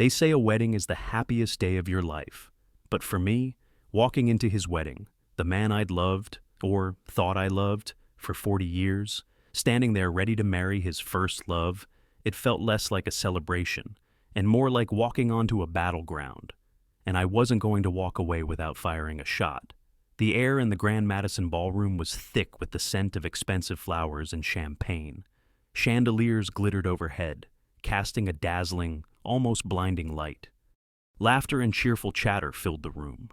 They say a wedding is the happiest day of your life. But for me, walking into his wedding, the man I'd loved, or thought I loved, for 40 years, standing there ready to marry his first love, it felt less like a celebration and more like walking onto a battleground. And I wasn't going to walk away without firing a shot. The air in the Grand Madison Ballroom was thick with the scent of expensive flowers and champagne. Chandeliers glittered overhead, casting a dazzling, almost blinding light. Laughter and cheerful chatter filled the room,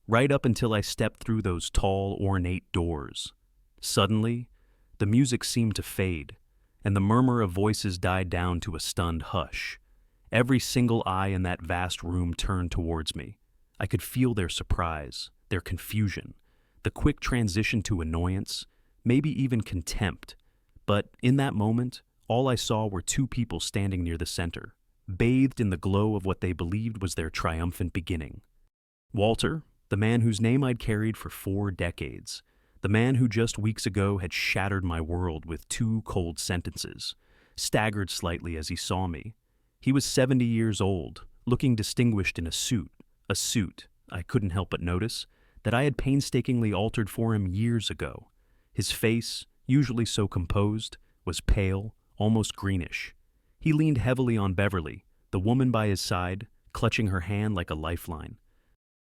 right up until I stepped through those tall, ornate doors. Suddenly, the music seemed to fade, and the murmur of voices died down to a stunned hush. Every single eye in that vast room turned towards me. I could feel their surprise, their confusion, the quick transition to annoyance, maybe even contempt. But in that moment, all I saw were two people standing near the center, bathed in the glow of what they believed was their triumphant beginning. Walter, the man whose name I'd carried for 4 decades, the man who just weeks ago had shattered my world with 2 cold sentences, staggered slightly as he saw me. He was 70 years old, looking distinguished in a suit, I couldn't help but notice, that I had painstakingly altered for him years ago. His face, usually so composed, was pale, almost greenish. He leaned heavily on Beverly, the woman by his side, clutching her hand like a lifeline.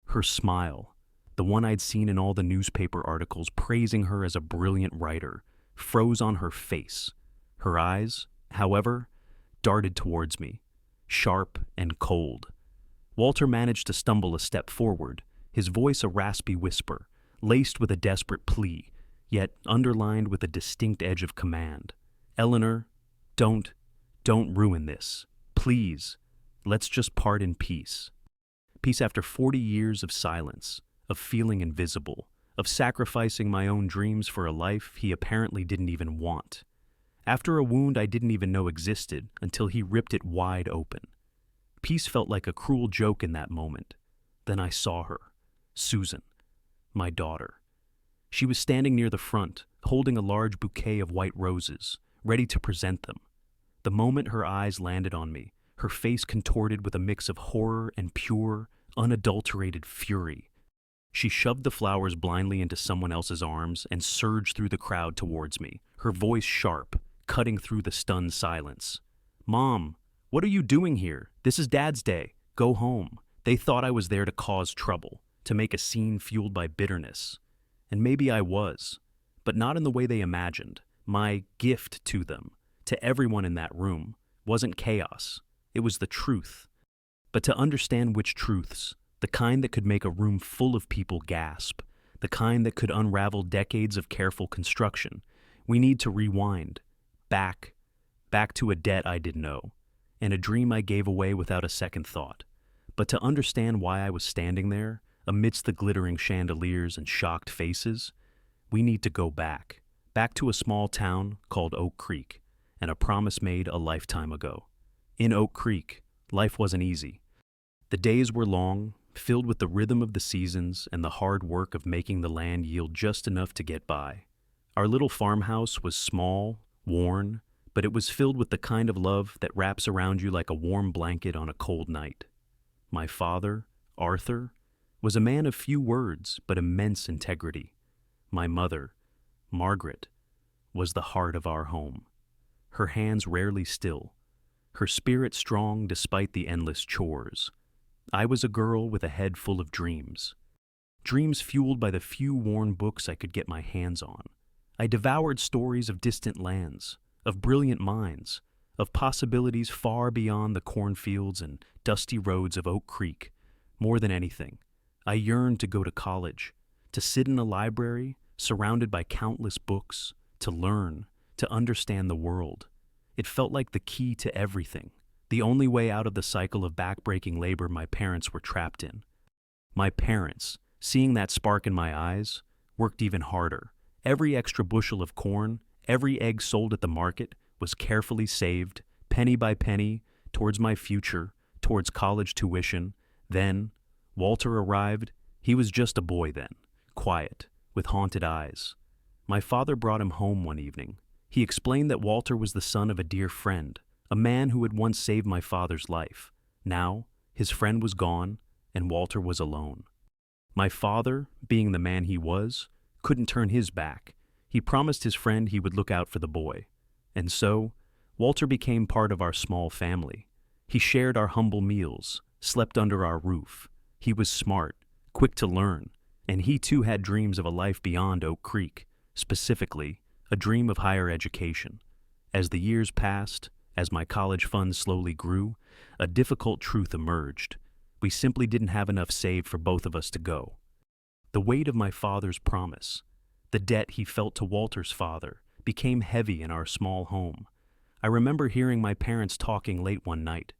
Her smile, the one I'd seen in all the newspaper articles praising her as a brilliant writer, froze on her face. Her eyes, however, darted towards me, sharp and cold. Walter managed to stumble a step forward, his voice a raspy whisper, laced with a desperate plea, yet underlined with a distinct edge of command. "Eleanor, don't ruin this. Please, let's just part in peace." Peace after 40 years of silence, of feeling invisible, of sacrificing my own dreams for a life he apparently didn't even want. After a wound I didn't even know existed until he ripped it wide open. Peace felt like a cruel joke in that moment. Then I saw her, Susan, my daughter. She was standing near the front, holding a large bouquet of white roses, ready to present them. The moment her eyes landed on me, her face contorted with a mix of horror and pure, unadulterated fury. She shoved the flowers blindly into someone else's arms and surged through the crowd towards me, her voice sharp, cutting through the stunned silence. "Mom, what are you doing here? This is Dad's day. Go home." They thought I was there to cause trouble, to make a scene fueled by bitterness. And maybe I was, but not in the way they imagined. My gift to them, to everyone in that room, wasn't chaos. It was the truth. But to understand which truths, the kind that could make a room full of people gasp, the kind that could unravel decades of careful construction, we need to rewind, back to a debt I didn't owe, and a dream I gave away without a second thought. But to understand why I was standing there, amidst the glittering chandeliers and shocked faces, we need to go back to a small town called Oak Creek, and a promise made a lifetime ago. In Oak Creek, life wasn't easy. The days were long, filled with the rhythm of the seasons and the hard work of making the land yield just enough to get by. Our little farmhouse was small, worn, but it was filled with the kind of love that wraps around you like a warm blanket on a cold night. My father, Arthur, was a man of few words but immense integrity. My mother, Margaret, was the heart of our home. Her hands rarely still, her spirit strong despite the endless chores. I was a girl with a head full of dreams. Dreams fueled by the few worn books I could get my hands on. I devoured stories of distant lands, of brilliant minds, of possibilities far beyond the cornfields and dusty roads of Oak Creek. More than anything, I yearned to go to college, to sit in a library surrounded by countless books, to learn, to understand the world. It felt like the key to everything, the only way out of the cycle of backbreaking labor my parents were trapped in. My parents, seeing that spark in my eyes, worked even harder. Every extra bushel of corn, every egg sold at the market was carefully saved, penny by penny, towards my future, towards college tuition. Then, Walter arrived. He was just a boy then, quiet, with haunted eyes. My father brought him home one evening. He explained that Walter was the son of a dear friend, a man who had once saved my father's life. Now, his friend was gone, and Walter was alone. My father, being the man he was, couldn't turn his back. He promised his friend he would look out for the boy. And so, Walter became part of our small family. He shared our humble meals, slept under our roof. He was smart, quick to learn, and he too had dreams of a life beyond Oak Creek, specifically, a dream of higher education. As the years passed, as my college funds slowly grew, a difficult truth emerged. We simply didn't have enough saved for both of us to go. The weight of my father's promise, the debt he felt to Walter's father, became heavy in our small home. I remember hearing my parents talking late one night.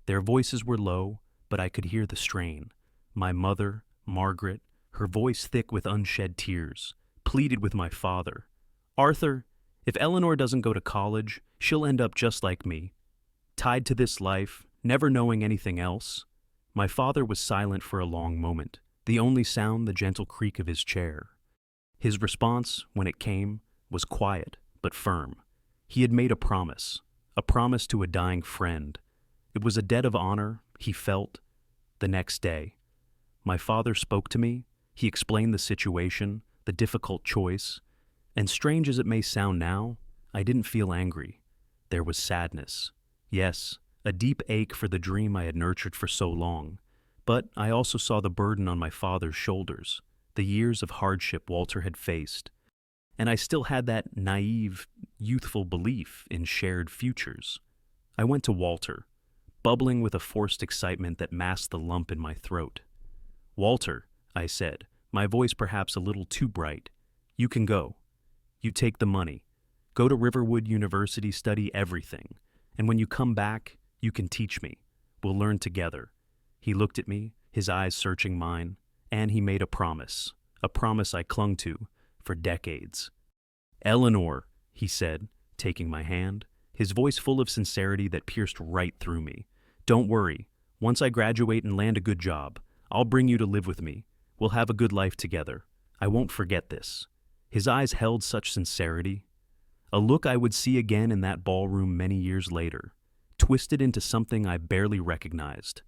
Their voices were low, but I could hear the strain. My mother, Margaret, her voice thick with unshed tears, pleaded with my father. "Arthur, if Eleanor doesn't go to college, she'll end up just like me, tied to this life, never knowing anything else." My father was silent for a long moment, the only sound the gentle creak of his chair. His response, when it came, was quiet but firm. He had made a promise to a dying friend. It was a debt of honor, he felt. The next day, my father spoke to me. He explained the situation, the difficult choice, and strange as it may sound now, I didn't feel angry. There was sadness. Yes, a deep ache for the dream I had nurtured for so long. But I also saw the burden on my father's shoulders, the years of hardship Walter had faced. And I still had that naive, youthful belief in shared futures. I went to Walter, bubbling with a forced excitement that masked the lump in my throat. "Walter," I said, my voice perhaps a little too bright, "you can go. You take the money. Go to Riverwood University, study everything. And when you come back, you can teach me. We'll learn together." He looked at me, his eyes searching mine, and he made a promise I clung to for decades. "Eleanor," he said, taking my hand, his voice full of sincerity that pierced right through me. "Don't worry. Once I graduate and land a good job, I'll bring you to live with me. We'll have a good life together. I won't forget this." His eyes held such sincerity, a look I would see again in that ballroom many years later, twisted into something I barely recognized.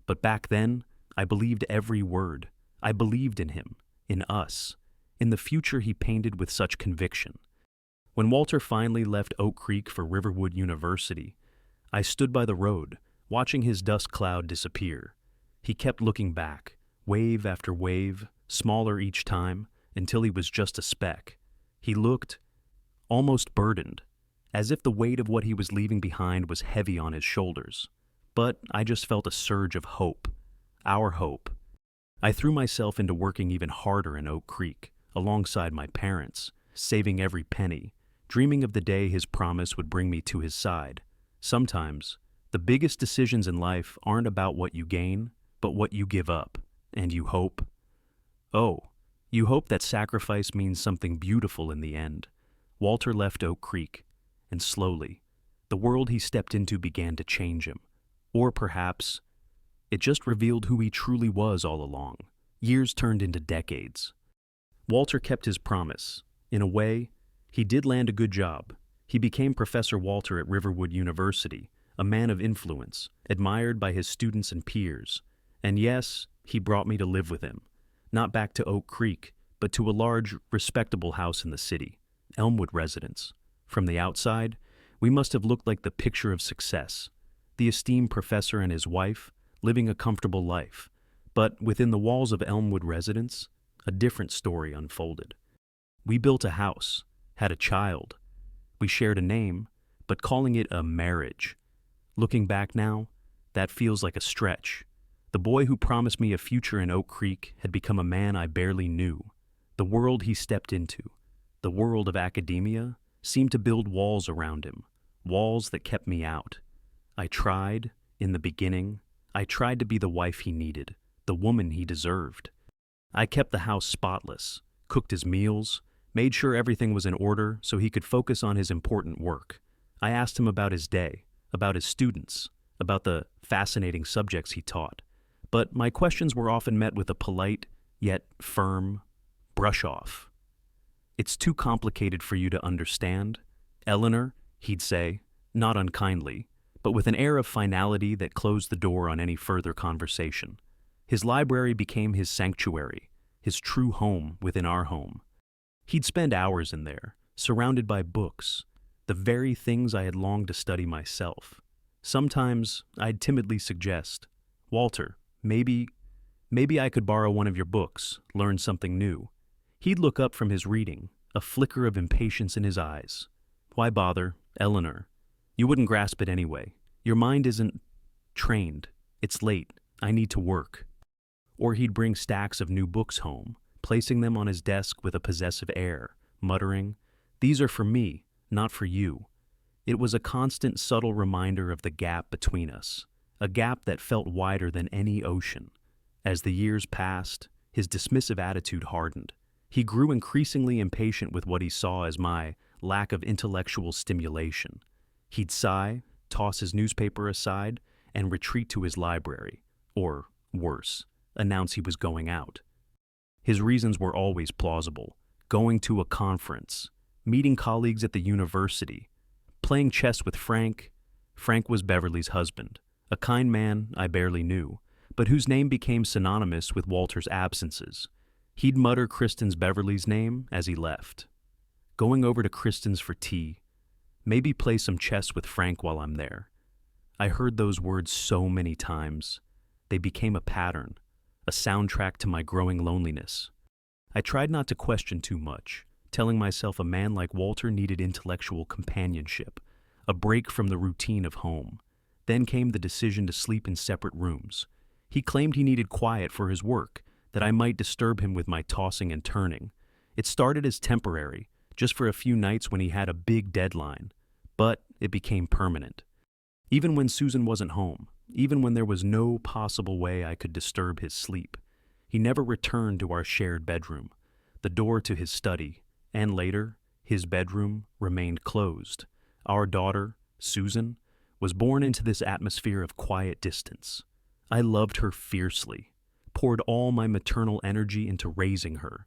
But back then, I believed every word. I believed in him, in us, in the future he painted with such conviction. When Walter finally left Oak Creek for Riverwood University, I stood by the road, watching his dust cloud disappear. He kept looking back, wave after wave, smaller each time, until he was just a speck. He looked almost burdened, as if the weight of what he was leaving behind was heavy on his shoulders. But I just felt a surge of hope, our hope. I threw myself into working even harder in Oak Creek, alongside my parents, saving every penny, dreaming of the day his promise would bring me to his side. Sometimes, the biggest decisions in life aren't about what you gain, but what you give up, and you hope. Oh, you hope that sacrifice means something beautiful in the end. Walter left Oak Creek, and slowly, the world he stepped into began to change him. Or perhaps, it just revealed who he truly was all along. Years turned into decades. Walter kept his promise. In a way, he did land a good job. He became Professor Walter at Riverwood University, a man of influence, admired by his students and peers. And yes, he brought me to live with him. Not back to Oak Creek, but to a large, respectable house in the city, Elmwood Residence. From the outside, we must have looked like the picture of success. The esteemed professor and his wife, living a comfortable life. But within the walls of Elmwood Residence, a different story unfolded. We built a house, had a child. We shared a name, but calling it a marriage. Looking back now, that feels like a stretch. The boy who promised me a future in Oak Creek had become a man I barely knew. The world he stepped into, the world of academia, seemed to build walls around him, walls that kept me out. I tried, in the beginning, I tried to be the wife he needed, the woman he deserved. I kept the house spotless, cooked his meals, made sure everything was in order so he could focus on his important work. I asked him about his day, about his students, about the fascinating subjects he taught. But my questions were often met with a polite, yet firm, brush off. "It's too complicated for you to understand. Eleanor," he'd say, not unkindly, but with an air of finality that closed the door on any further conversation. His library became his sanctuary, his true home within our home. He'd spend hours in there, surrounded by books, the very things I had longed to study myself. Sometimes I'd timidly suggest, "Walter, maybe I could borrow one of your books, learn something new." He'd look up from his reading, a flicker of impatience in his eyes. "Why bother, Eleanor? You wouldn't grasp it anyway. Your mind isn't trained. It's late. I need to work." Or he'd bring stacks of new books home, placing them on his desk with a possessive air, muttering, "These are for me, not for you." It was a constant, subtle reminder of the gap between us, a gap that felt wider than any ocean. As the years passed, his dismissive attitude hardened. He grew increasingly impatient with what he saw as my lack of intellectual stimulation. He'd sigh, toss his newspaper aside, and retreat to his library, or, worse, announce he was going out. His reasons were always plausible: going to a conference, meeting colleagues at the university, playing chess with Frank. Frank was Beverly's husband, a kind man I barely knew, but whose name became synonymous with Walter's absences. He'd mutter Kristen's Beverly's name as he left. "Going over to Kristen's for tea. Maybe play some chess with Frank while I'm there." I heard those words so many times. They became a pattern, a soundtrack to my growing loneliness. I tried not to question too much, telling myself a man like Walter needed intellectual companionship, a break from the routine of home. Then came the decision to sleep in separate rooms. He claimed he needed quiet for his work, that I might disturb him with my tossing and turning. It started as temporary, just for a few nights when he had a big deadline, but it became permanent. Even when Susan wasn't home, even when there was no possible way I could disturb his sleep, he never returned to our shared bedroom. The door to his study, and later, his bedroom, remained closed. Our daughter, Susan, was born into this atmosphere of quiet distance. I loved her fiercely, poured all my maternal energy into raising her.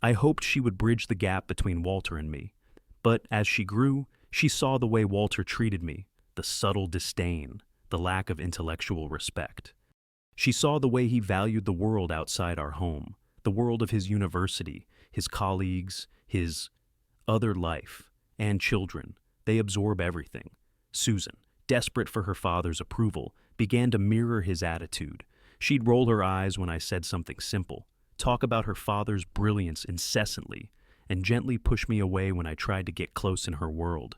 I hoped she would bridge the gap between Walter and me, but as she grew, she saw the way Walter treated me, the subtle disdain, the lack of intellectual respect. She saw the way he valued the world outside our home, the world of his university, his colleagues, his other life, and children. They absorb everything. Susan, desperate for her father's approval, began to mirror his attitude. She'd roll her eyes when I said something simple, talk about her father's brilliance incessantly, and gently push me away when I tried to get close in her world.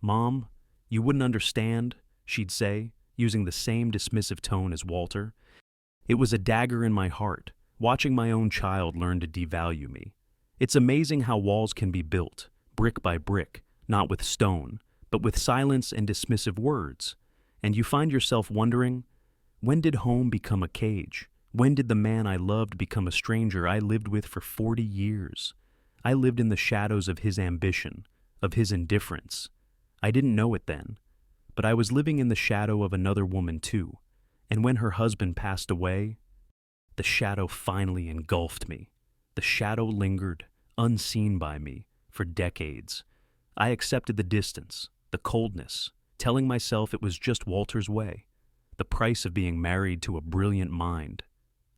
"Mom, you wouldn't understand," she'd say, using the same dismissive tone as Walter. It was a dagger in my heart, watching my own child learn to devalue me. It's amazing how walls can be built, brick by brick, not with stone, but with silence and dismissive words. And you find yourself wondering, when did home become a cage? When did the man I loved become a stranger I lived with for 40 years? I lived in the shadows of his ambition, of his indifference. I didn't know it then, but I was living in the shadow of another woman too, and when her husband passed away, the shadow finally engulfed me. The shadow lingered, unseen by me, for decades. I accepted the distance, the coldness, telling myself it was just Walter's way, the price of being married to a brilliant mind.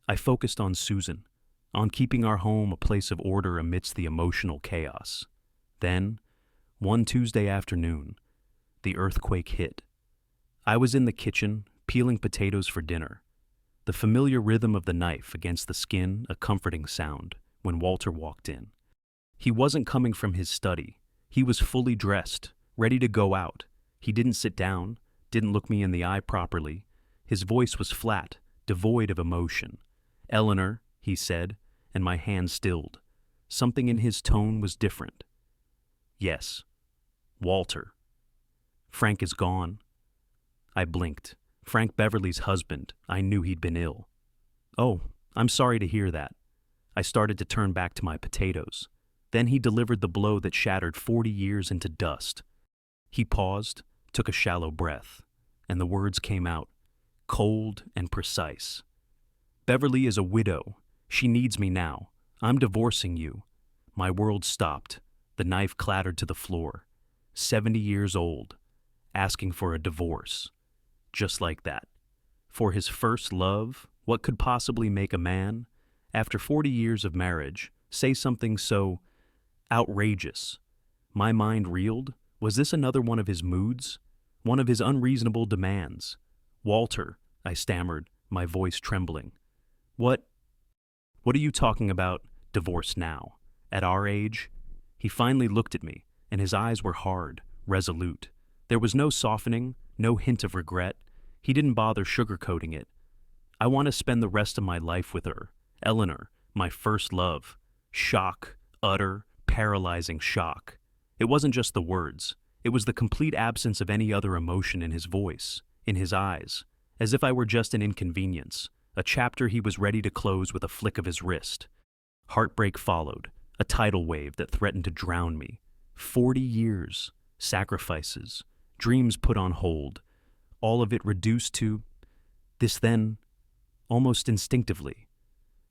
I focused on Susan, on keeping our home a place of order amidst the emotional chaos. Then, one Tuesday afternoon, the earthquake hit. I was in the kitchen, peeling potatoes for dinner. The familiar rhythm of the knife against the skin a comforting sound when Walter walked in. He wasn't coming from his study. He was fully dressed, ready to go out. He didn't sit down, didn't look me in the eye properly. His voice was flat, devoid of emotion. "Eleanor," he said, and my hand stilled. Something in his tone was different. "Yes." "Walter." "Frank is gone." I blinked. Frank Beverly's husband. I knew he'd been ill. "Oh, I'm sorry to hear that." I started to turn back to my potatoes. Then he delivered the blow that shattered 40 years into dust. He paused, took a shallow breath, and the words came out, cold and precise. "Beverly is a widow. She needs me now. I'm divorcing you." My world stopped. The knife clattered to the floor. 70 years old, asking for a divorce. just like that. For his first love, what could possibly make a man, after 40 years of marriage, say something so outrageous? My mind reeled. Was this another one of his moods? One of his unreasonable demands? "Walter," I stammered, my voice trembling. What are you talking about, divorce now? At our age?" He finally looked at me, and his eyes were hard, resolute. There was no softening, no hint of regret. He didn't bother sugarcoating it. "I want to spend the rest of my life with her. Eleanor, my first love." Shock, utter, paralyzing shock. It wasn't just the words. It was the complete absence of any other emotion in his voice, in his eyes, as if I were just an inconvenience, a chapter he was ready to close with a flick of his wrist. Heartbreak followed, a tidal wave that threatened to drown me. 40 years, sacrifices, dreams put on hold, all of it reduced to this. Then, almost instinctively,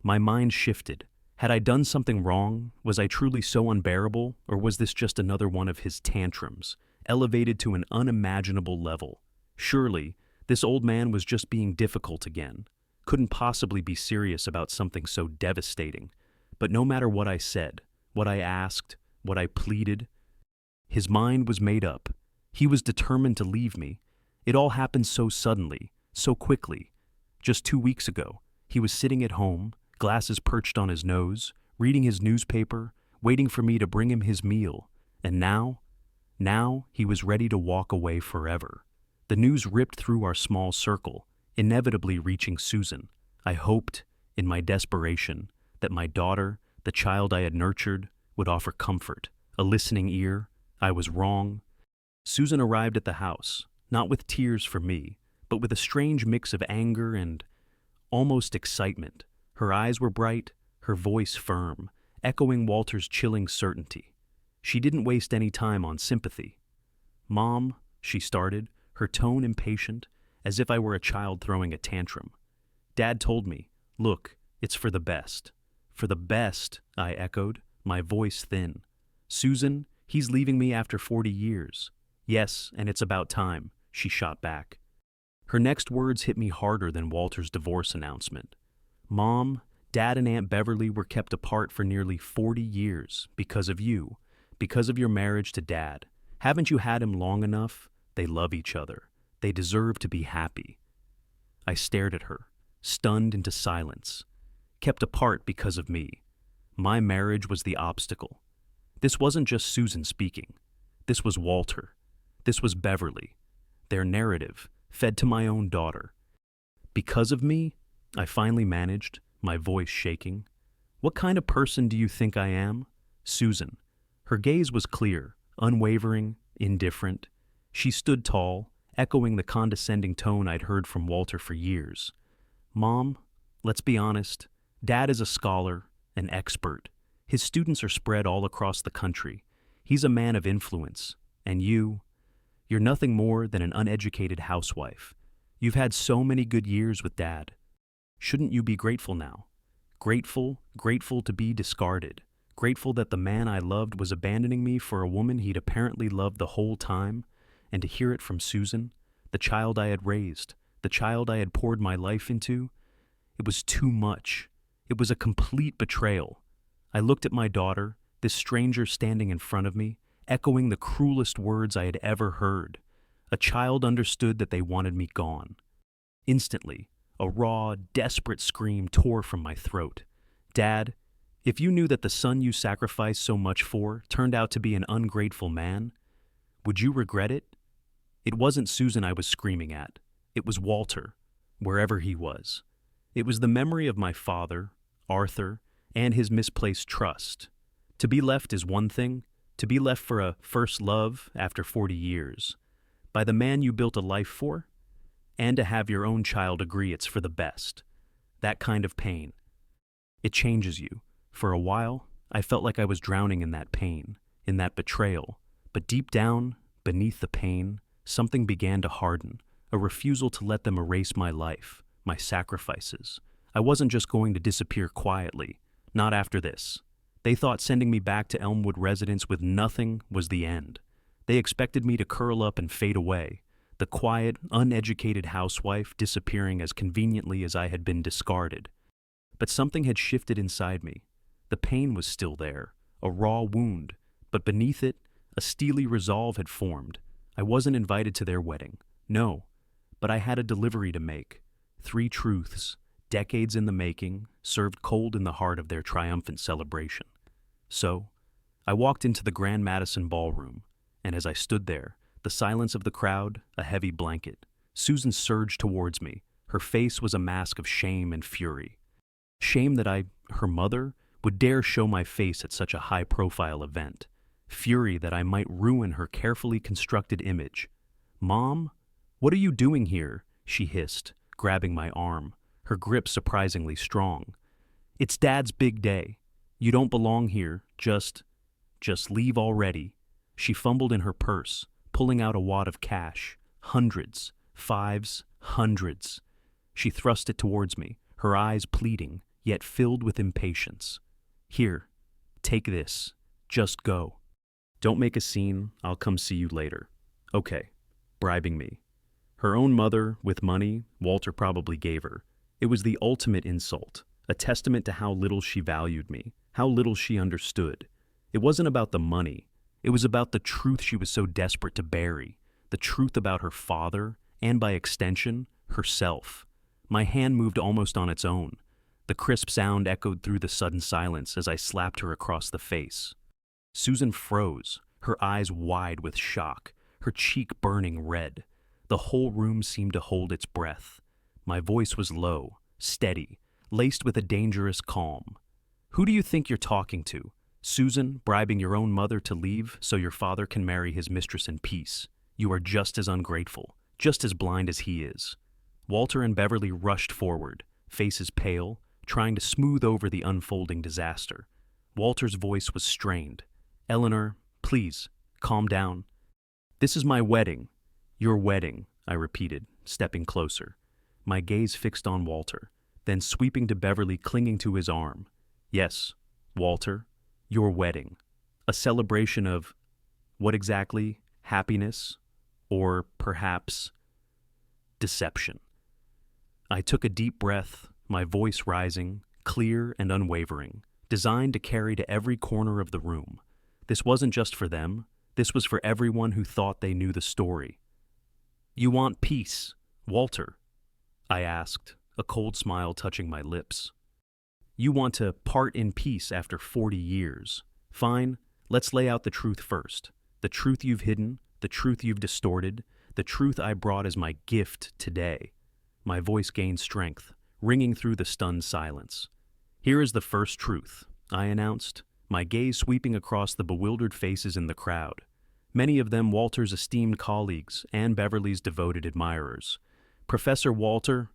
my mind shifted. Had I done something wrong? Was I truly so unbearable? Or was this just another one of his tantrums, elevated to an unimaginable level? Surely, this old man was just being difficult again. Couldn't possibly be serious about something so devastating. But no matter what I said, what I asked, what I pleaded, his mind was made up. He was determined to leave me. It all happened so suddenly, so quickly. Just 2 weeks ago, he was sitting at home, glasses perched on his nose, reading his newspaper, waiting for me to bring him his meal. And now he was ready to walk away forever. The news ripped through our small circle, inevitably reaching Susan. I hoped, in my desperation, that my daughter, the child I had nurtured, would offer comfort, a listening ear. I was wrong. Susan arrived at the house, not with tears for me, but with a strange mix of anger and almost excitement. Her eyes were bright, her voice firm, echoing Walter's chilling certainty. She didn't waste any time on sympathy. "Mom," she started, her tone impatient, as if I were a child throwing a tantrum. "Dad told me, look, it's for the best." "For the best," I echoed, my voice thin. "Susan, he's leaving me after 40 years. "Yes, and it's about time," she shot back. Her next words hit me harder than Walter's divorce announcement. "Mom, Dad and Aunt Beverly were kept apart for nearly 40 years because of you, because of your marriage to Dad. Haven't you had him long enough? They love each other. They deserve to be happy." I stared at her, stunned into silence. Kept apart because of me. My marriage was the obstacle. This wasn't just Susan speaking. This was Walter. This was Beverly. Their narrative, fed to my own daughter. "Because of me?" I finally managed, my voice shaking. "What kind of person do you think I am?" Susan. Her gaze was clear, unwavering, indifferent. She stood tall, echoing the condescending tone I'd heard from Walter for years. "Mom, let's be honest. Dad is a scholar, an expert. His students are spread all across the country. He's a man of influence. And you're nothing more than an uneducated housewife. You've had so many good years with Dad. Shouldn't you be grateful now? Grateful to be discarded. Grateful that the man I loved was abandoning me for a woman he'd apparently loved the whole time. And to hear it from Susan, the child I had raised, the child I had poured my life into, it was too much. It was a complete betrayal. I looked at my daughter, this stranger standing in front of me, echoing the cruelest words I had ever heard. A child understood that they wanted me gone. Instantly, a raw, desperate scream tore from my throat. "Dad, if you knew that the son you sacrificed so much for turned out to be an ungrateful man, would you regret it?" It wasn't Susan I was screaming at. It was Walter, wherever he was. It was the memory of my father, Arthur, and his misplaced trust. To be left is one thing, to be left for a first love after 40 years, by the man you built a life for, and to have your own child agree it's for the best. That kind of pain. It changes you. For a while, I felt like I was drowning in that pain, in that betrayal. But deep down, beneath the pain, something began to harden, a refusal to let them erase my life, my sacrifices. I wasn't just going to disappear quietly, not after this. They thought sending me back to Elmwood residence with nothing was the end. They expected me to curl up and fade away, the quiet, uneducated housewife disappearing as conveniently as I had been discarded. But something had shifted inside me. The pain was still there, a raw wound, but beneath it, a steely resolve had formed. I wasn't invited to their wedding, no, but I had a delivery to make. 3 truths, decades in the making, served cold in the heart of their triumphant celebration. So, I walked into the Grand Madison Ballroom, and as I stood there, the silence of the crowd, a heavy blanket, Susan surged towards me. Her face was a mask of shame and fury. Shame that I, her mother, would dare show my face at such a high-profile event. Fury that I might ruin her carefully constructed image. "Mom, what are you doing here?" she hissed, grabbing my arm, her grip surprisingly strong. "It's Dad's big day. You don't belong here. Just leave already." She fumbled in her purse, pulling out a wad of cash. Hundreds, fives, hundreds. She thrust it towards me, her eyes pleading, yet filled with impatience. "Here, take this. Just go. Don't make a scene. I'll come see you later." Okay, bribing me. Her own mother, with money, Walter probably gave her. It was the ultimate insult, a testament to how little she valued me, how little she understood. It wasn't about the money. It was about the truth she was so desperate to bury, the truth about her father, and by extension, herself. My hand moved almost on its own. The crisp sound echoed through the sudden silence as I slapped her across the face. Susan froze, her eyes wide with shock, her cheek burning red. The whole room seemed to hold its breath. My voice was low, steady, laced with a dangerous calm. "Who do you think you're talking to? Susan, bribing your own mother to leave so your father can marry his mistress in peace. You are just as ungrateful, just as blind as he is." Walter and Beverly rushed forward, faces pale, trying to smooth over the unfolding disaster. Walter's voice was strained. "Eleanor, please, calm down. This is my wedding." "Your wedding," I repeated, stepping closer. My gaze fixed on Walter, then sweeping to Beverly clinging to his arm. "Yes, Walter, your wedding. A celebration of, what exactly? Happiness? Or perhaps deception?" I took a deep breath, my voice rising, clear and unwavering, designed to carry to every corner of the room. This wasn't just for them. This was for everyone who thought they knew the story. "You want peace, Walter?" I asked, a cold smile touching my lips. "You want to part in peace after 40 years. Fine, let's lay out the truth first. The truth you've hidden, the truth you've distorted, the truth I brought as my gift today." My voice gained strength, ringing through the stunned silence. "Here is the first truth," I announced, my gaze sweeping across the bewildered faces in the crowd. Many of them Walter's esteemed colleagues and Beverly's devoted admirers. Professor Walter,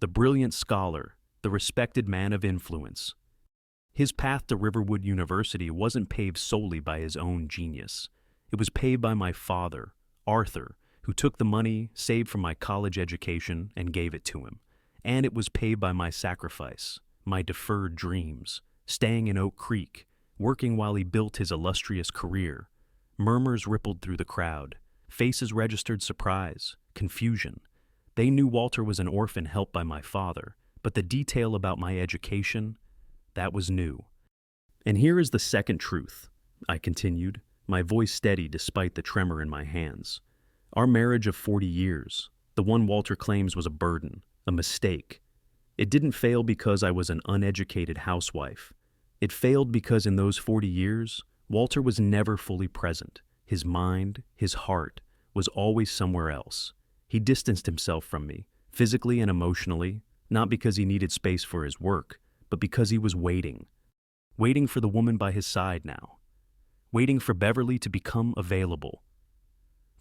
the brilliant scholar, the respected man of influence. His path to Riverwood University wasn't paved solely by his own genius. It was paved by my father, Arthur, who took the money saved from my college education and gave it to him. And it was paved by my sacrifice, my deferred dreams, staying in Oak Creek, working while he built his illustrious career. Murmurs rippled through the crowd. Faces registered surprise, confusion. They knew Walter was an orphan helped by my father, but the detail about my education, that was new. "And here is the second truth," I continued, my voice steady despite the tremor in my hands. "Our marriage of 40 years, the one Walter claims was a burden, a mistake. It didn't fail because I was an uneducated housewife. It failed because in those 40 years, Walter was never fully present. His mind, his heart, was always somewhere else. He distanced himself from me, physically and emotionally, not because he needed space for his work, but because he was waiting. Waiting for the woman by his side now. Waiting for Beverly to become available."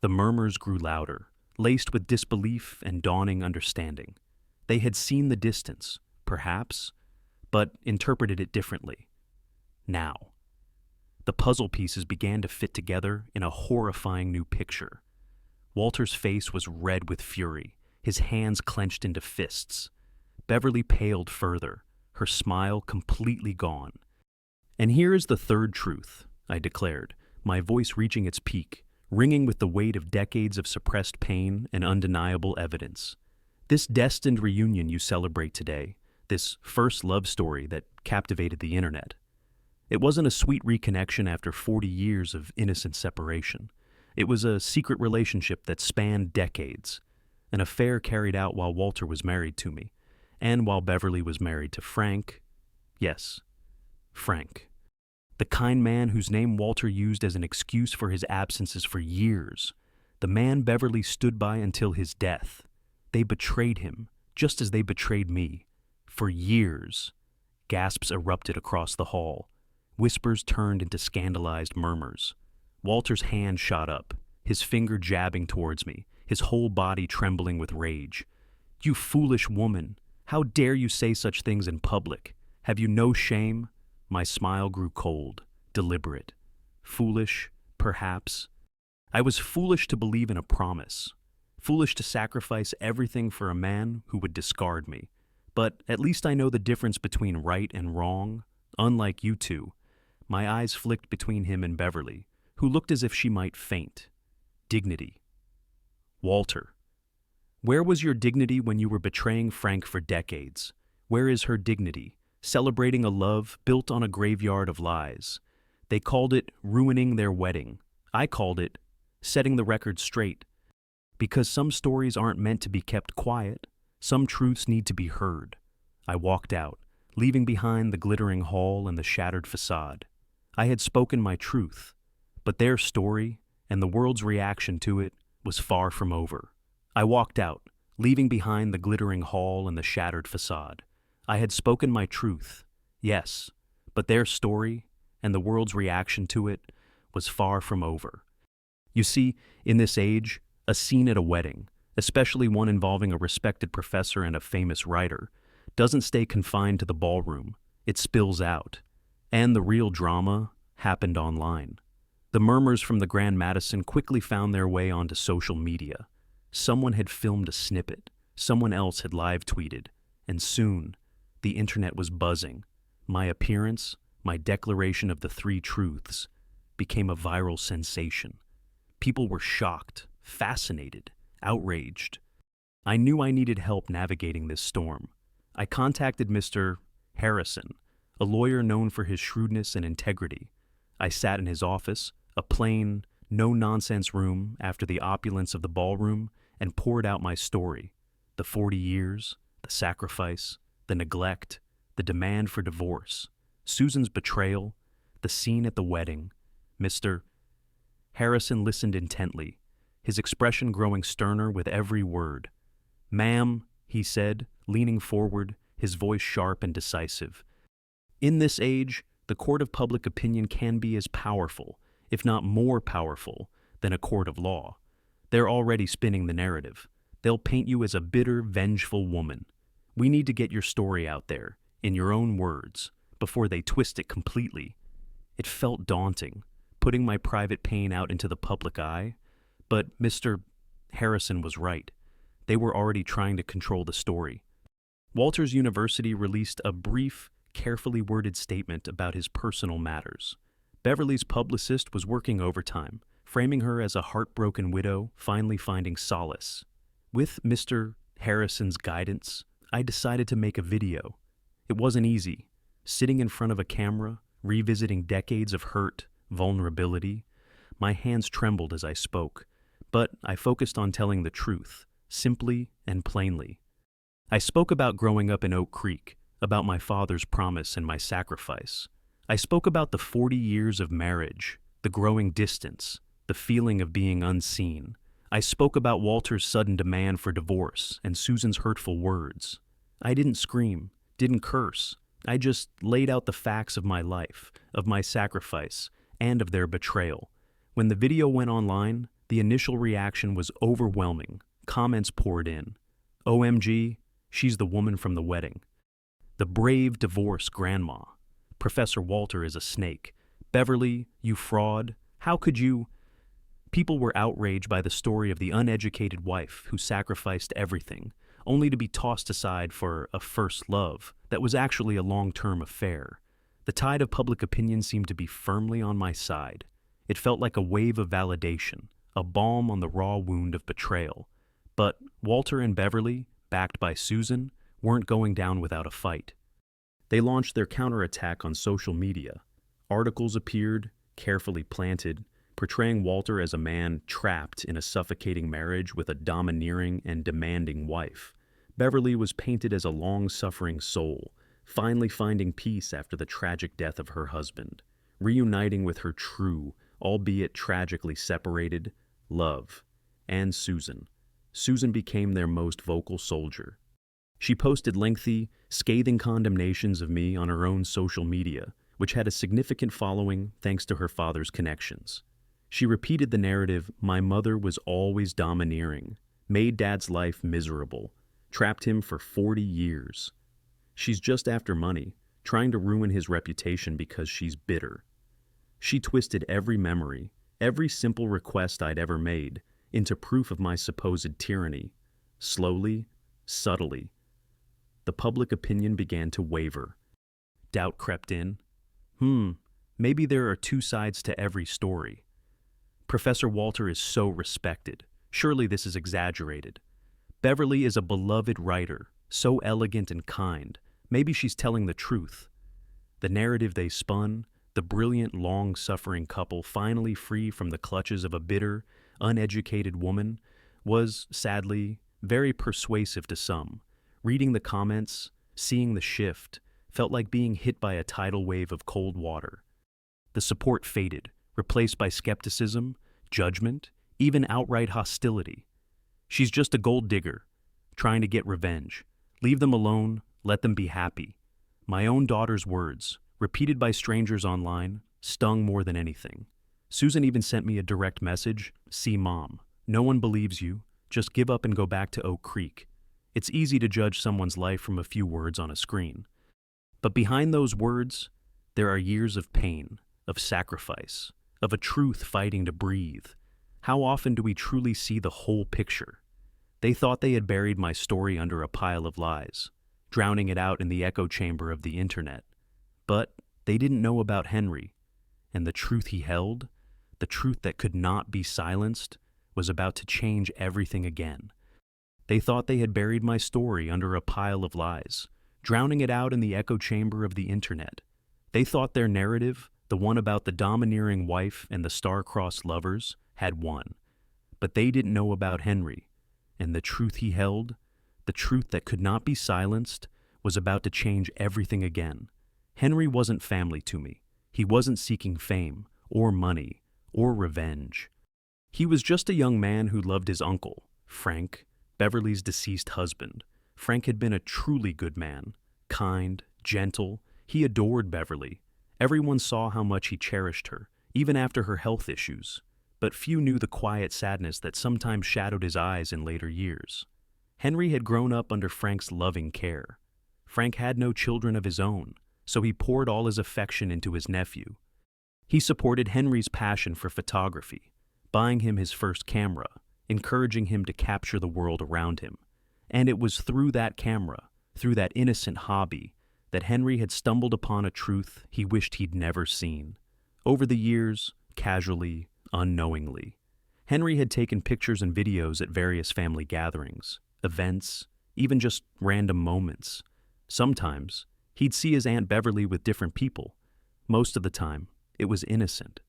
The murmurs grew louder, laced with disbelief and dawning understanding. They had seen the distance, perhaps, but interpreted it differently. Now, the puzzle pieces began to fit together in a horrifying new picture. Walter's face was red with fury, his hands clenched into fists. Beverly paled further, her smile completely gone. "And here is the third truth," I declared, my voice reaching its peak, ringing with the weight of decades of suppressed pain and undeniable evidence. This destined reunion you celebrate today, this first love story that captivated the internet. It wasn't a sweet reconnection after 40 years of innocent separation. It was a secret relationship that spanned decades, an affair carried out while Walter was married to me, and while Beverly was married to Frank. Yes, Frank. The kind man whose name Walter used as an excuse for his absences for years. The man Beverly stood by until his death. They betrayed him, just as they betrayed me. For years. Gasps erupted across the hall. Whispers turned into scandalized murmurs. Walter's hand shot up, his finger jabbing towards me, his whole body trembling with rage. "You foolish woman! How dare you say such things in public? Have you no shame?" My smile grew cold, deliberate. Foolish, perhaps. I was foolish to believe in a promise. Foolish to sacrifice everything for a man who would discard me. But at least I know the difference between right and wrong, unlike you two. My eyes flicked between him and Beverly, who looked as if she might faint. Dignity. Walter. Where was your dignity when you were betraying Frank for decades? Where is her dignity? Celebrating a love built on a graveyard of lies. They called it ruining their wedding. I called it setting the record straight. Because some stories aren't meant to be kept quiet. Some truths need to be heard. I walked out, leaving behind the glittering hall and the shattered facade. I had spoken my truth, but their story, and the world's reaction to it, was far from over. I walked out, leaving behind the glittering hall and the shattered facade. I had spoken my truth, yes, but their story, and the world's reaction to it, was far from over. You see, in this age, a scene at a wedding, especially one involving a respected professor and a famous writer, doesn't stay confined to the ballroom. It spills out. And the real drama happened online. The murmurs from the Grand Madison quickly found their way onto social media. Someone had filmed a snippet. Someone else had live tweeted. And soon, the internet was buzzing. My appearance, my declaration of the three truths, became a viral sensation. People were shocked, fascinated, outraged. I knew I needed help navigating this storm. I contacted Mr. Harrison, a lawyer known for his shrewdness and integrity. I sat in his office, a plain, no-nonsense room after the opulence of the ballroom, and poured out my story. The 40 years, the sacrifice, the neglect, the demand for divorce, Susan's betrayal, the scene at the wedding. Mr. Harrison listened intently, his expression growing sterner with every word. "Ma'am," he said, leaning forward, his voice sharp and decisive. "In this age, the court of public opinion can be as powerful, if not more powerful, than a court of law. They're already spinning the narrative. They'll paint you as a bitter, vengeful woman. We need to get your story out there, in your own words, before they twist it completely." It felt daunting, putting my private pain out into the public eye. But Mr. Harrison was right. They were already trying to control the story. Walters University released a brief, carefully worded statement about his personal matters. Beverly's publicist was working overtime, framing her as a heartbroken widow finally finding solace. With Mr. Harrison's guidance, I decided to make a video. It wasn't easy. Sitting in front of a camera, revisiting decades of hurt, vulnerability. My hands trembled as I spoke, but I focused on telling the truth, simply and plainly. I spoke about growing up in Oak Creek, about my father's promise and my sacrifice. I spoke about the 40 years of marriage, the growing distance, the feeling of being unseen. I spoke about Walter's sudden demand for divorce and Susan's hurtful words. I didn't scream, didn't curse. I just laid out the facts of my life, of my sacrifice, and of their betrayal. When the video went online, the initial reaction was overwhelming. Comments poured in. "OMG, she's the woman from the wedding." "The brave divorce grandma." "Professor Walter is a snake." "Beverly, you fraud. How could you?" People were outraged by the story of the uneducated wife who sacrificed everything, only to be tossed aside for a first love that was actually a long-term affair. The tide of public opinion seemed to be firmly on my side. It felt like a wave of validation, a balm on the raw wound of betrayal. But Walter and Beverly, backed by Susan, weren't going down without a fight. They launched their counterattack on social media. Articles appeared, carefully planted, portraying Walter as a man trapped in a suffocating marriage with a domineering and demanding wife. Beverly was painted as a long-suffering soul, finally finding peace after the tragic death of her husband, reuniting with her true, albeit tragically separated, love, and Susan. Susan became their most vocal soldier. She posted lengthy, scathing condemnations of me on her own social media, which had a significant following thanks to her father's connections. She repeated the narrative, "My mother was always domineering, made Dad's life miserable, trapped him for 40 years. She's just after money, trying to ruin his reputation because she's bitter." She twisted every memory, every simple request I'd ever made, into proof of my supposed tyranny. Slowly, subtly, the public opinion began to waver. Doubt crept in. Maybe there are two sides to every story. Professor Walter is so respected. Surely this is exaggerated. Beverly is a beloved writer, so elegant and kind. Maybe she's telling the truth. The narrative they spun, the brilliant, long-suffering couple finally free from the clutches of a bitter, uneducated woman, was, sadly, very persuasive to some. Reading the comments, seeing the shift, felt like being hit by a tidal wave of cold water. The support faded, replaced by skepticism, judgment, even outright hostility. She's just a gold digger, trying to get revenge. Leave them alone, let them be happy. My own daughter's words, repeated by strangers online, stung more than anything. Susan even sent me a direct message, "See Mom, no one believes you, just give up and go back to Oak Creek." It's easy to judge someone's life from a few words on a screen. But behind those words, there are years of pain, of sacrifice, of a truth fighting to breathe. How often do we truly see the whole picture? They thought they had buried my story under a pile of lies, drowning it out in the echo chamber of the internet. But they didn't know about Henry, and the truth he held, the truth that could not be silenced, was about to change everything again. They thought they had buried my story under a pile of lies, drowning it out in the echo chamber of the internet. They thought their narrative, the one about the domineering wife and the star-crossed lovers, had won. But they didn't know about Henry, and the truth he held, the truth that could not be silenced, was about to change everything again. Henry wasn't family to me. He wasn't seeking fame, or money, or revenge. He was just a young man who loved his uncle, Frank, Beverly's deceased husband. Frank had been a truly good man, kind, gentle. He adored Beverly. Everyone saw how much he cherished her, even after her health issues. But few knew the quiet sadness that sometimes shadowed his eyes in later years. Henry had grown up under Frank's loving care. Frank had no children of his own, so he poured all his affection into his nephew. He supported Henry's passion for photography, buying him his first camera, encouraging him to capture the world around him. And it was through that camera, through that innocent hobby, that Henry had stumbled upon a truth he wished he'd never seen. Over the years, casually, unknowingly, Henry had taken pictures and videos at various family gatherings, events, even just random moments. Sometimes, he'd see his Aunt Beverly with different people. Most of the time, it was innocent.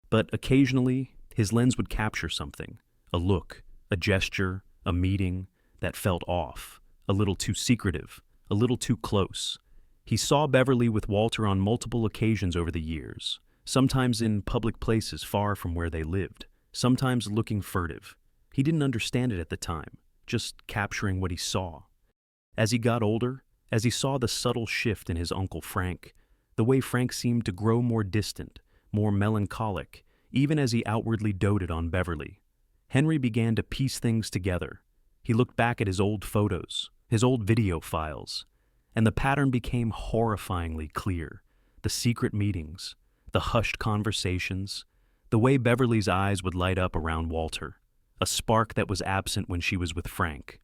But occasionally, his lens would capture something, a look, a gesture, a meeting that felt off, a little too secretive, a little too close. He saw Beverly with Walter on multiple occasions over the years, sometimes in public places far from where they lived, sometimes looking furtive. He didn't understand it at the time, just capturing what he saw. As he got older, as he saw the subtle shift in his uncle Frank, the way Frank seemed to grow more distant, more melancholic, even as he outwardly doted on Beverly, Henry began to piece things together. He looked back at his old photos, his old video files, and the pattern became horrifyingly clear. The secret meetings, the hushed conversations, the way Beverly's eyes would light up around Walter, a spark that was absent when she was with Frank.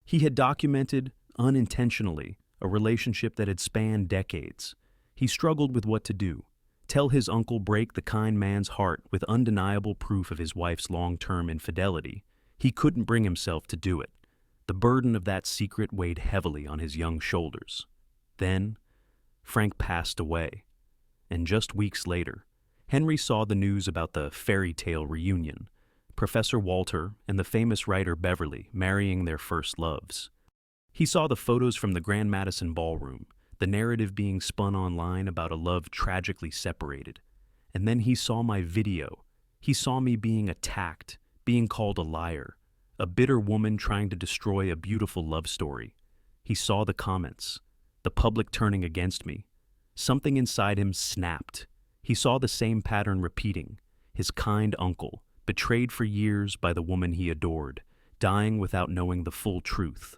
He had documented, unintentionally, a relationship that had spanned decades. He struggled with what to do, Tell his uncle break the kind man's heart with undeniable proof of his wife's long-term infidelity. He couldn't bring himself to do it. The burden of that secret weighed heavily on his young shoulders. Then, Frank passed away, and just weeks later, Henry saw the news about the fairy tale reunion, Professor Walter and the famous writer Beverly marrying their first loves. He saw the photos from the Grand Madison Ballroom, the narrative being spun online about a love tragically separated. And then he saw my video. He saw me being attacked, being called a liar, a bitter woman trying to destroy a beautiful love story. He saw the comments, the public turning against me. Something inside him snapped. He saw the same pattern repeating, his kind uncle, betrayed for years by the woman he adored, dying without knowing the full truth.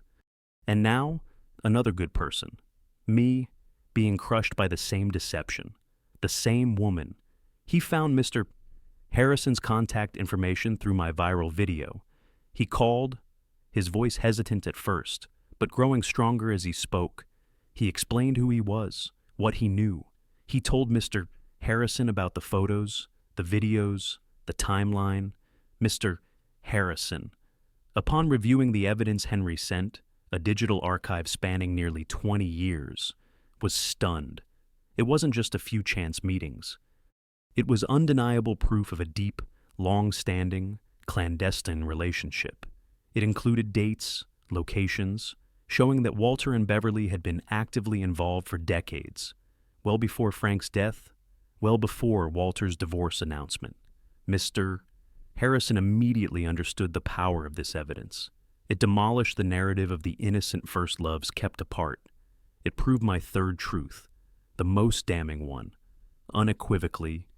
And now, another good person. Me, being crushed by the same deception. The same woman. He found Mr. Harrison's contact information through my viral video. He called, his voice hesitant at first, but growing stronger as he spoke. He explained who he was, what he knew. He told Mr. Harrison about the photos, the videos, the timeline. Mr. Harrison. Upon reviewing the evidence Henry sent, a digital archive spanning nearly 20 years, was stunned. It wasn't just a few chance meetings. It was undeniable proof of a deep, long-standing, clandestine relationship. It included dates, locations, showing that Walter and Beverly had been actively involved for decades, well before Frank's death, well before Walter's divorce announcement. Mr. Harrison immediately understood the power of this evidence. It demolished the narrative of the innocent first loves kept apart. It proved my third truth, the most damning one. Unequivocally,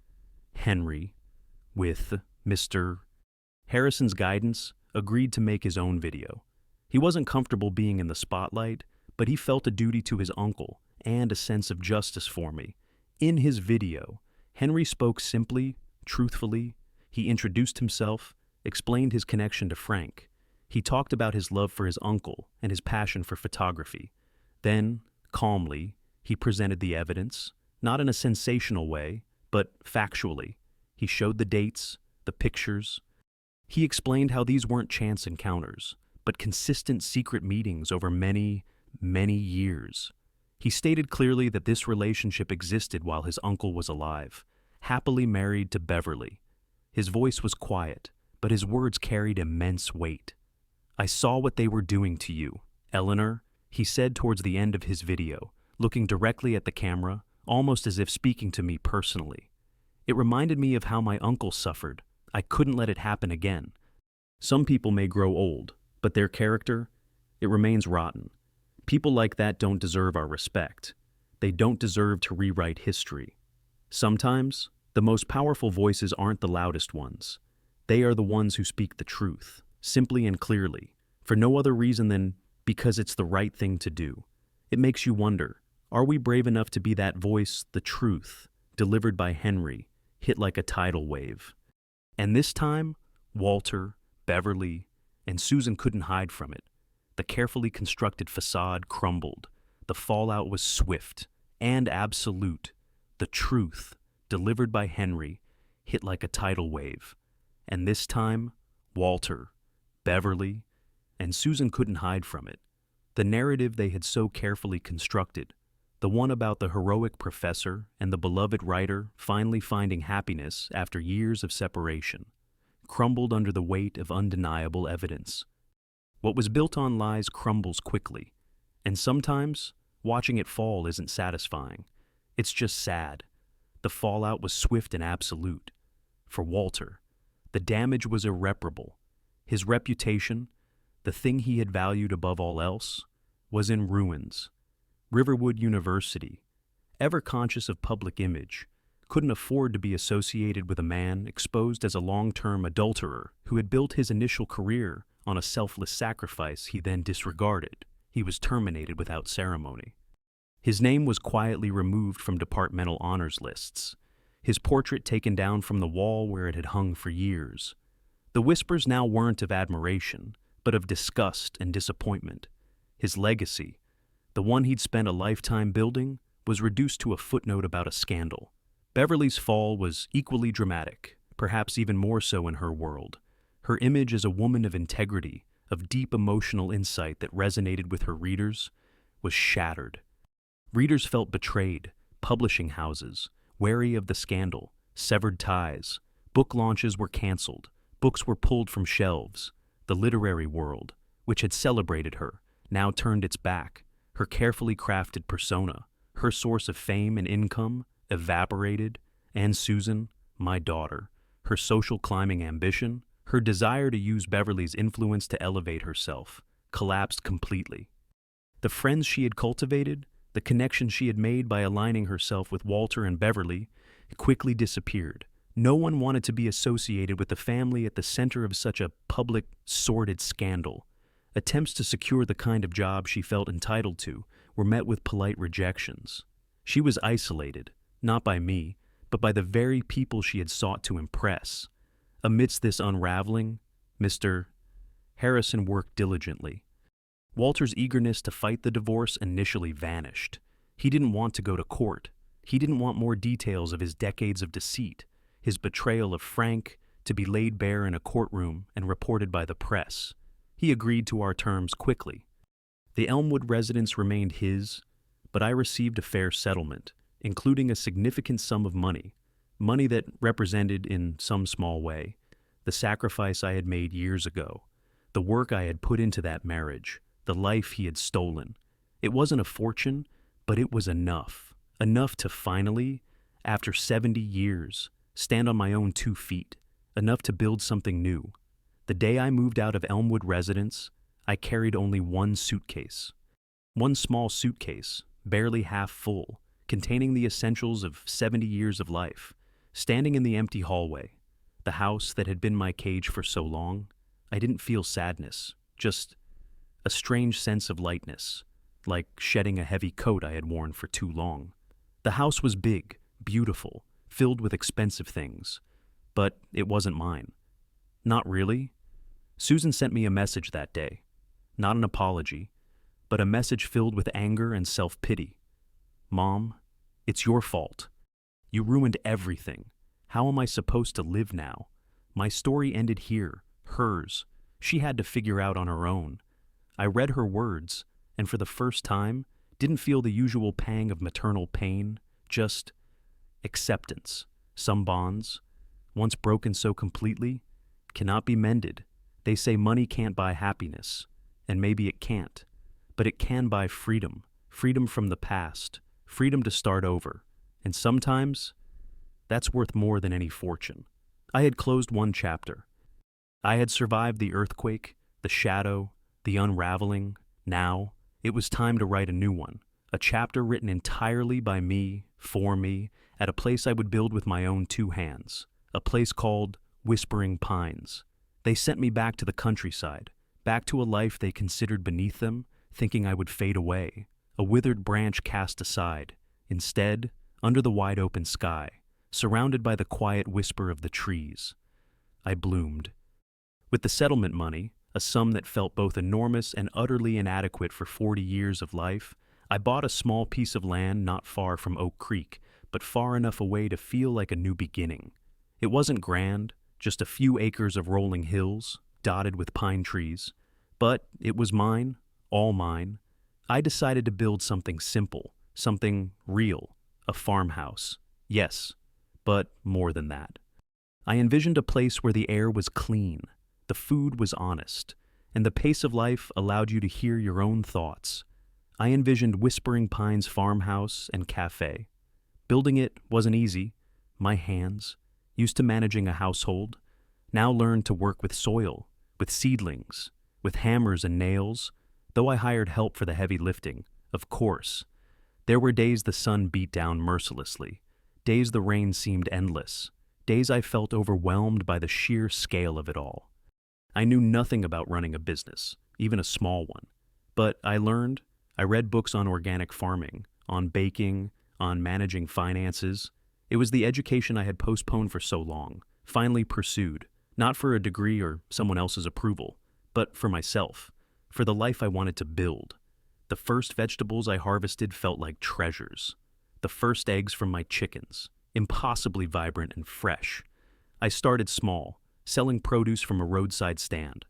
Henry, with Mr. Harrison's guidance, agreed to make his own video. He wasn't comfortable being in the spotlight, but he felt a duty to his uncle and a sense of justice for me. In his video, Henry spoke simply, truthfully. He introduced himself, explained his connection to Frank. He talked about his love for his uncle and his passion for photography. Then, calmly, he presented the evidence, not in a sensational way, but factually. He showed the dates, the pictures. He explained how these weren't chance encounters, but consistent secret meetings over many, many years. He stated clearly that this relationship existed while his uncle was alive, happily married to Beverly. His voice was quiet, but his words carried immense weight. "I saw what they were doing to you, Eleanor," he said towards the end of his video, looking directly at the camera, almost as if speaking to me personally. It reminded me of how my uncle suffered. I couldn't let it happen again. Some people may grow old, but their character, it remains rotten. People like that don't deserve our respect. They don't deserve to rewrite history. Sometimes, the most powerful voices aren't the loudest ones. They are the ones who speak the truth, simply and clearly, for no other reason than because it's the right thing to do. It makes you wonder, are we brave enough to be that voice, the truth, delivered by Henry, hit like a tidal wave? And this time, Walter, Beverly, and Susan couldn't hide from it. The carefully constructed facade crumbled. The fallout was swift and absolute. The truth, delivered by Henry, hit like a tidal wave. And this time, Walter, Beverly, and Susan couldn't hide from it. The narrative they had so carefully constructed, the one about the heroic professor and the beloved writer finally finding happiness after years of separation, crumbled under the weight of undeniable evidence. What was built on lies crumbles quickly, and sometimes watching it fall isn't satisfying. It's just sad. The fallout was swift and absolute. For Walter, the damage was irreparable. His reputation, the thing he had valued above all else, was in ruins. Riverwood University, ever conscious of public image, couldn't afford to be associated with a man exposed as a long-term adulterer who had built his initial career on a selfless sacrifice he then disregarded. He was terminated without ceremony. His name was quietly removed from departmental honors lists, his portrait taken down from the wall where it had hung for years. The whispers now weren't of admiration, but of disgust and disappointment. His legacy, the one he'd spent a lifetime building, was reduced to a footnote about a scandal. Beverly's fall was equally dramatic, perhaps even more so in her world. Her image as a woman of integrity, of deep emotional insight that resonated with her readers, was shattered. Readers felt betrayed, publishing houses, wary of the scandal, severed ties. Book launches were canceled, books were pulled from shelves. The literary world, which had celebrated her, now turned its back. Her carefully crafted persona, her source of fame and income, evaporated. And Susan, my daughter, her social climbing ambition, her desire to use Beverly's influence to elevate herself, collapsed completely. The friends she had cultivated, the connections she had made by aligning herself with Walter and Beverly, quickly disappeared. No one wanted to be associated with the family at the center of such a public, sordid scandal. Attempts to secure the kind of job she felt entitled to were met with polite rejections. She was isolated, not by me, but by the very people she had sought to impress. Amidst this unraveling, Mr. Harrison worked diligently. Walter's eagerness to fight the divorce initially vanished. He didn't want to go to court. He didn't want more details of his decades of deceit, his betrayal of Frank, to be laid bare in a courtroom and reported by the press. He agreed to our terms quickly. The Elmwood residence remained his, but I received a fair settlement, including a significant sum of money that represented, in some small way, the sacrifice I had made years ago, the work I had put into that marriage, the life he had stolen. It wasn't a fortune, but it was enough to finally, after 70 years, stand on my own 2 feet, enough to build something new. The day I moved out of Elmwood residence, I carried only one suitcase. One small suitcase, barely half full, containing the essentials of 70 years of life. Standing in the empty hallway, the house that had been my cage for so long, I didn't feel sadness, just a strange sense of lightness, like shedding a heavy coat I had worn for too long. The house was big, beautiful, filled with expensive things, but it wasn't mine. Not really. Susan sent me a message that day. Not an apology, but a message filled with anger and self-pity. Mom, it's your fault. You ruined everything. How am I supposed to live now? My story ended here, hers. She had to figure out on her own. I read her words, and for the first time, didn't feel the usual pang of maternal pain, just acceptance. Some bonds, once broken so completely, cannot be mended. They say money can't buy happiness, and maybe it can't, but it can buy freedom, freedom from the past, freedom to start over, and sometimes that's worth more than any fortune. I had closed one chapter. I had survived the earthquake, the shadow, the unraveling. Now, it was time to write a new one, a chapter written entirely by me, for me, at a place I would build with my own 2 hands, a place called Whispering Pines. They sent me back to the countryside, back to a life they considered beneath them, thinking I would fade away, a withered branch cast aside. Instead, under the wide-open sky, surrounded by the quiet whisper of the trees, I bloomed. With the settlement money, a sum that felt both enormous and utterly inadequate for 40 years of life, I bought a small piece of land not far from Oak Creek, but far enough away to feel like a new beginning. It wasn't grand, just a few acres of rolling hills, dotted with pine trees, but it was mine, all mine. I decided to build something simple, something real, a farmhouse. Yes, but more than that. I envisioned a place where the air was clean, the food was honest, and the pace of life allowed you to hear your own thoughts. I envisioned Whispering Pines farmhouse and cafe. Building it wasn't easy. My hands, used to managing a household, now learned to work with soil, with seedlings, with hammers and nails, though I hired help for the heavy lifting, of course. There were days the sun beat down mercilessly, days the rain seemed endless, days I felt overwhelmed by the sheer scale of it all. I knew nothing about running a business, even a small one, but I learned. I read books on organic farming, on baking, on managing finances. It was the education I had postponed for so long, finally pursued, not for a degree or someone else's approval, but for myself, for the life I wanted to build. The first vegetables I harvested felt like treasures. The first eggs from my chickens, impossibly vibrant and fresh. I started small, selling produce from a roadside stand.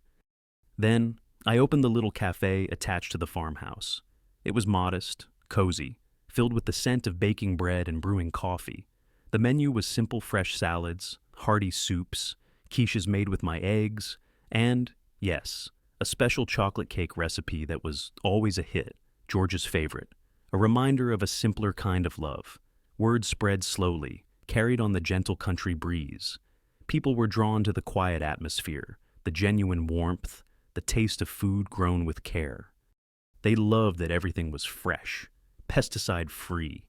Then, I opened the little cafe attached to the farmhouse. It was modest, cozy, filled with the scent of baking bread and brewing coffee. The menu was simple fresh salads, hearty soups, quiches made with my eggs, and, yes, a special chocolate cake recipe that was always a hit, George's favorite, a reminder of a simpler kind of love. Word spread slowly, carried on the gentle country breeze. People were drawn to the quiet atmosphere, the genuine warmth, the taste of food grown with care. They loved that everything was fresh, pesticide-free.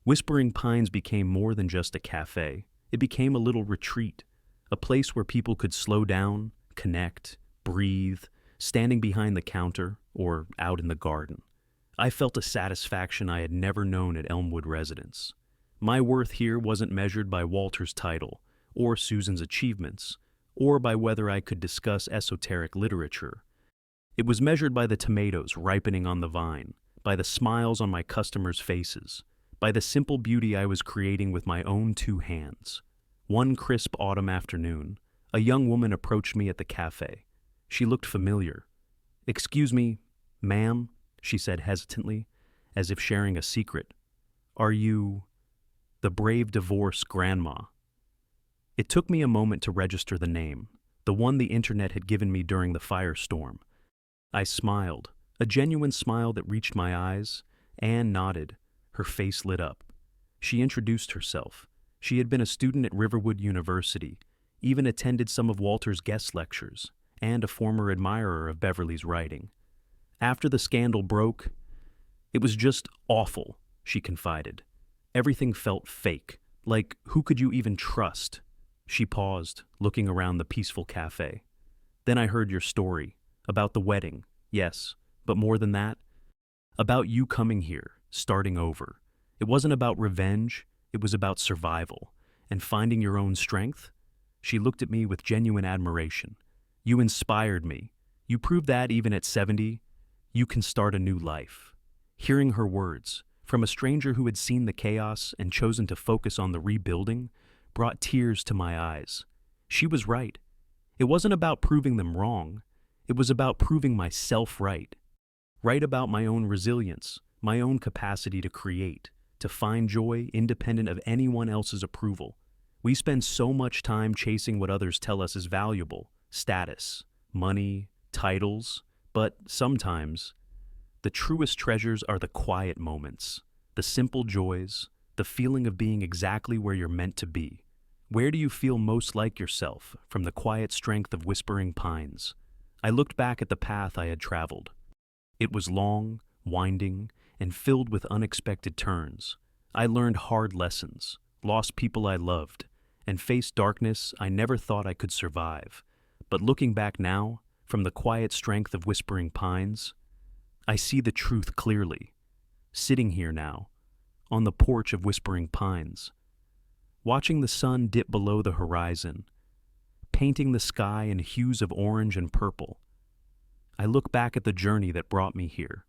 Whispering Pines became more than just a cafe. It became a little retreat, a place where people could slow down, connect, breathe, standing behind the counter or out in the garden. I felt a satisfaction I had never known at Elmwood Residence. My worth here wasn't measured by Walter's title or Susan's achievements, or by whether I could discuss esoteric literature. It was measured by the tomatoes ripening on the vine, by the smiles on my customers' faces, by the simple beauty I was creating with my own two hands. One crisp autumn afternoon, a young woman approached me at the cafe. She looked familiar. "Excuse me, ma'am," she said hesitantly, as if sharing a secret. "Are you the brave divorce grandma?" It took me a moment to register the name, the one the internet had given me during the firestorm. I smiled, a genuine smile that reached my eyes. Anne nodded, her face lit up. She introduced herself. She had been a student at Riverwood University, even attended some of Walter's guest lectures, and a former admirer of Beverly's writing. After the scandal broke, "It was just awful," she confided. "Everything felt fake, like who could you even trust?" She paused, looking around the peaceful cafe. "Then I heard your story, about the wedding, yes, but more than that, about you coming here, starting over. It wasn't about revenge, it was about survival, and finding your own strength." She looked at me with genuine admiration. "You inspired me. You proved that even at 70, you can start a new life." Hearing her words, from a stranger who had seen the chaos and chosen to focus on the rebuilding, brought tears to my eyes. She was right. It wasn't about proving them wrong. It was about proving myself right. Right about my own resilience, my own capacity to create, to find joy independent of anyone else's approval. We spend so much time chasing what others tell us is valuable, status, money, titles, but sometimes the truest treasures are the quiet moments, the simple joys, the feeling of being exactly where you're meant to be. Where do you feel most like yourself from the quiet strength of Whispering Pines? I looked back at the path I had traveled. It was long, winding, and filled with unexpected turns. I learned hard lessons, lost people I loved, and faced darkness I never thought I could survive. But looking back now, from the quiet strength of Whispering Pines, I see the truth clearly. Sitting here now, on the porch of Whispering Pines, watching the sun dip below the horizon, painting the sky in hues of orange and purple, I look back at the journey that brought me here.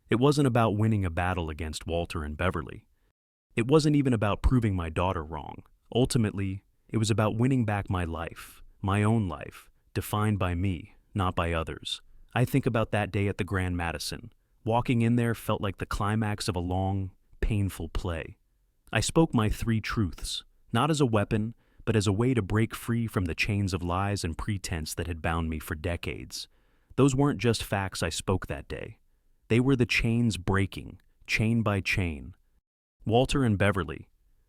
It wasn't about winning a battle against Walter and Beverly. It wasn't even about proving my daughter wrong. Ultimately, it was about winning back my life, my own life, defined by me, not by others. I think about that day at the Grand Madison. Walking in there felt like the climax of a long, painful play. I spoke my 3 truths, not as a weapon, but as a way to break free from the chains of lies and pretense that had bound me for decades. Those weren't just facts I spoke that day. They were the chains breaking, chain by chain. Walter and Beverly,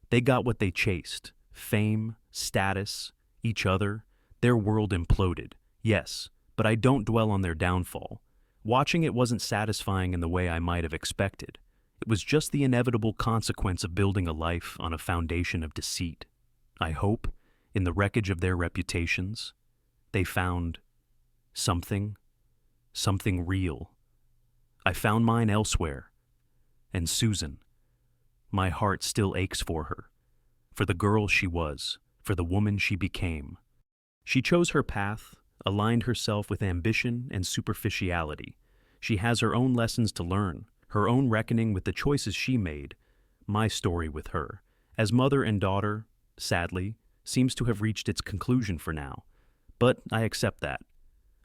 they got what they chased. Fame, status, each other. Their world imploded, yes, but I don't dwell on their downfall. Watching it wasn't satisfying in the way I might have expected. It was just the inevitable consequence of building a life on a foundation of deceit. I hope, in the wreckage of their reputations, they found something real. I found mine elsewhere. And Susan, my heart still aches for her, for the girl she was, for the woman she became. She chose her path, aligned herself with ambition and superficiality. She has her own lessons to learn, her own reckoning with the choices she made, my story with her, as mother and daughter, sadly, seems to have reached its conclusion for now. But I accept that.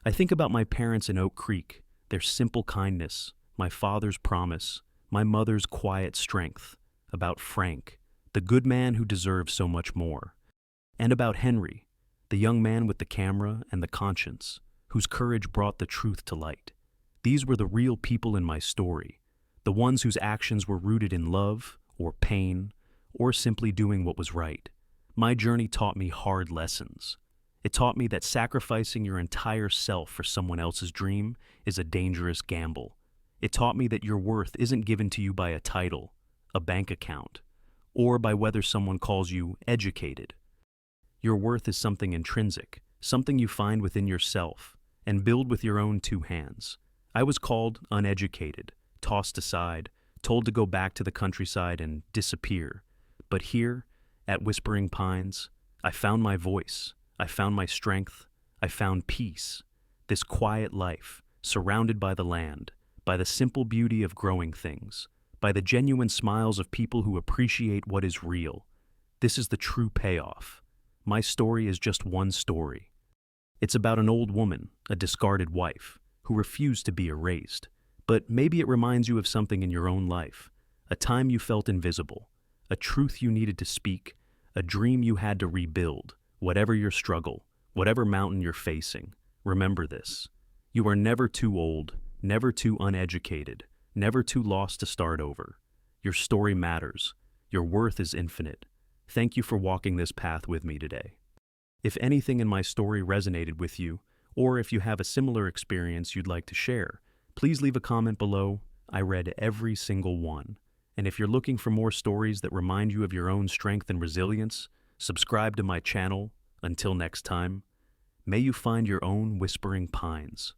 I think about my parents in Oak Creek, their simple kindness, my father's promise, my mother's quiet strength, about Frank, the good man who deserves so much more, and about Henry, the young man with the camera and the conscience, whose courage brought the truth to light. These were the real people in my story, the ones whose actions were rooted in love, or pain, or simply doing what was right. My journey taught me hard lessons. It taught me that sacrificing your entire self for someone else's dream is a dangerous gamble. It taught me that your worth isn't given to you by a title, a bank account, or by whether someone calls you educated. Your worth is something intrinsic, something you find within yourself, and build with your own two hands. I was called uneducated, tossed aside, told to go back to the countryside and disappear. But here, at Whispering Pines, I found my voice, I found my strength, I found peace. This quiet life, surrounded by the land, by the simple beauty of growing things, by the genuine smiles of people who appreciate what is real. This is the true payoff. My story is just one story. It's about an old woman, a discarded wife, who refused to be erased. But maybe it reminds you of something in your own life, a time you felt invisible, a truth you needed to speak, a dream you had to rebuild. Whatever your struggle, whatever mountain you're facing, remember this. You are never too old, never too uneducated, never too lost to start over. Your story matters. Your worth is infinite. Thank you for walking this path with me today. If anything in my story resonated with you, or if you have a similar experience you'd like to share, please leave a comment below. I read every single one. And if you're looking for more stories that remind you of your own strength and resilience, subscribe to my channel. Until next time, may you find your own Whispering Pines.